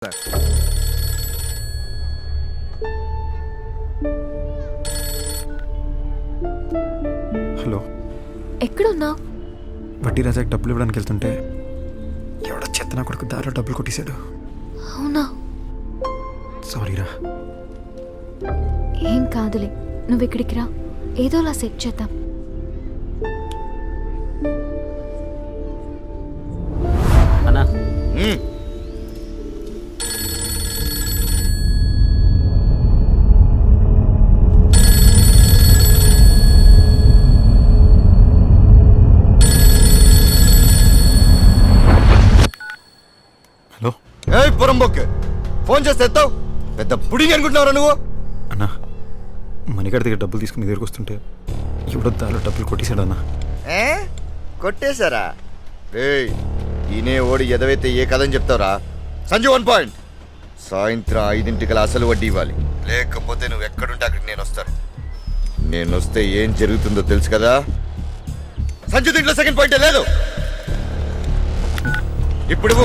Hello, ఎక్కడున్నావు? వడ్డీ రాజాకి డబ్బులు ఇవ్వడానికి వెళ్తుంటే ఎవడో చెత్త కొడుకు దారిలో డబ్బులు కొట్టేశాడు. అవునా? సారీరా. ఏం కాదులే, నువ్వు ఇక్కడికి రా, ఏదోలా సెట్ చేద్దాం. అన్నా హలో. ఏయ్ పొరంబొక్కే, ఫోన్ చేస్తే ఎత్తావు. పెద్ద పుడింగ్ అనుకుంటున్నావురా నువ్వు? అన్నా, మణిగారి దగ్గర డబ్బులు తీసుకుని దగ్గరకు వస్తుంటే ఎవడో దారిలో డబ్బులు కొట్టేశాడు అన్నా. కొట్టేశారా? ఏయ్, ఈయనే ఓడి ఎదవైతే ఏ కథని చెప్తావురా? సంజు 1 పాయింట్. సాయంత్రం 5 అసలు వడ్డీ ఇవ్వాలి, లేకపోతే నువ్వు ఎక్కడుంటే అక్కడికి నేను వస్తాను. నేను వస్తే ఏం జరుగుతుందో తెలుసు కదా? సంజు దీంట్లో సెకండ్ పాయింటే లేదు. ఇప్పుడు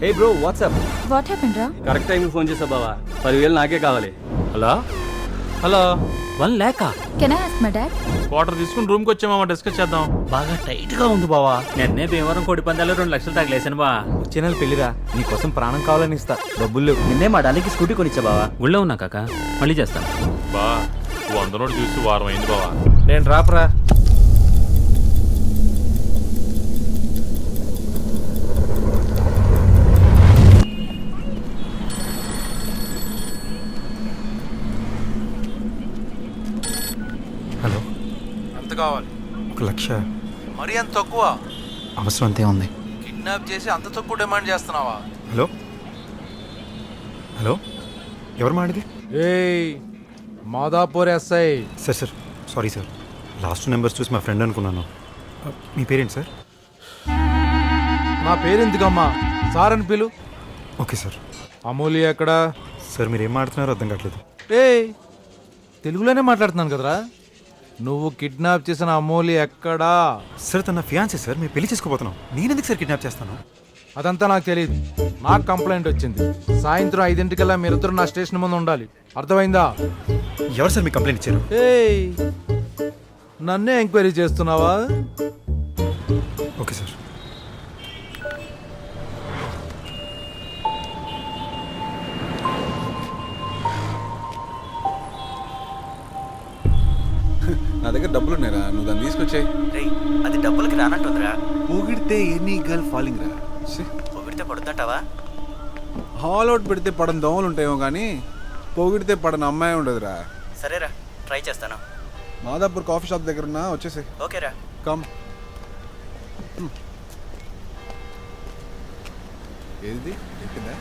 హే బ్రో, వాట్సాప్. వాట్ హ్యాపెండ్ రా? కరెక్ట్ టైంకి ఫోన్ చేసా బావా. 10,000 నాకే కావాలి. Hello hello, 1 lakh? Can I ask my dad? Quarter తీసుకుని రూమ్కి వచ్చామా, డిస్కస్ చేద్దాం. బాగా టైట్ గా ఉంది బావా. నిన్నే భీమవరం కోడి పందాలు 2 లక్షలు తగిలేసాను బా. వచ్చే నెల పెళ్లిరా, నీకోసం ప్రాణం కావాలని ఇస్తా, డబ్బులు లేవు. నిన్నే మా డాలీకి స్కూటీ కొనిచ్చా బావా. గుళ్ళో ఉన్నా కాక, మళ్ళీ చేస్తాను. బా 100 నోటు చూసి వారం అయింది బావా. నేను రాపరా. హలో, ఎంత కావాలి? 1,00,000. మరి అంత తక్కువ? అవసరం అంతే ఉంది. కిడ్నాప్ చేసి అంత తక్కువ డిమాండ్ చేస్తున్నావా? హలో హలో, ఎవరు మాడిది? ఏయ్, Madhapur SI. Sir sir, sorry sir, last numbers చూసి మా ఫ్రెండ్ అనుకున్నాను. మీ పేరేంటి సార్? నా పేరెందుకమ్మా, సార్ అని పిలు. Okay sir. అమూల్య ఎక్కడా? సార్ మీరు ఏం మాట్లాడుతున్నారో అర్థం కావట్లేదు. ఏయ్, తెలుగులోనే మాట్లాడుతున్నాను కదరా. నువ్వు కిడ్నాప్ చేసిన అమూల్య ఎక్కడా? సార్ తన ఫియాన్సీ సార్, మేము పెళ్లి చేసుకోబోతున్నాం. నేను ఎందుకు సార్ కిడ్నాప్ చేస్తాను? అదంతా నాకు తెలియదు. నాకు కంప్లైంట్ వచ్చింది. సాయంత్రం 5 మీరిద్దరు నా స్టేషన్ ముందు ఉండాలి, అర్థమైందా? ఎవరు సార్ మీకు కంప్లైంట్ ఇచ్చారు? ఏయ్, నన్నే ఎంక్వైరీ చేస్తున్నావా? Okay sir. నా దగ్గర డబ్బులు ఉన్నాయిరా, నువ్వు దాన్ని తీసుకొచ్చాయి. అది డబ్బులకి రానట్టుందిరా. పొగిడితే ఎనీ గర్ల్ ఫాలింగ్ రా. పొగిడితే పడుతుంటావా? హాల్ అవుట్ పెడితే పడని దోమలు ఉంటాయేమో కానీ పొగిడితే పడని అమ్మాయి ఉండదురా. సరేరా, ట్రై చేస్తాను. మాదాపూర్ కాఫీ షాప్ దగ్గర ఉన్నా, వచ్చేసి ఓకేరా. కమ్. ఏది ఎక్కిందా?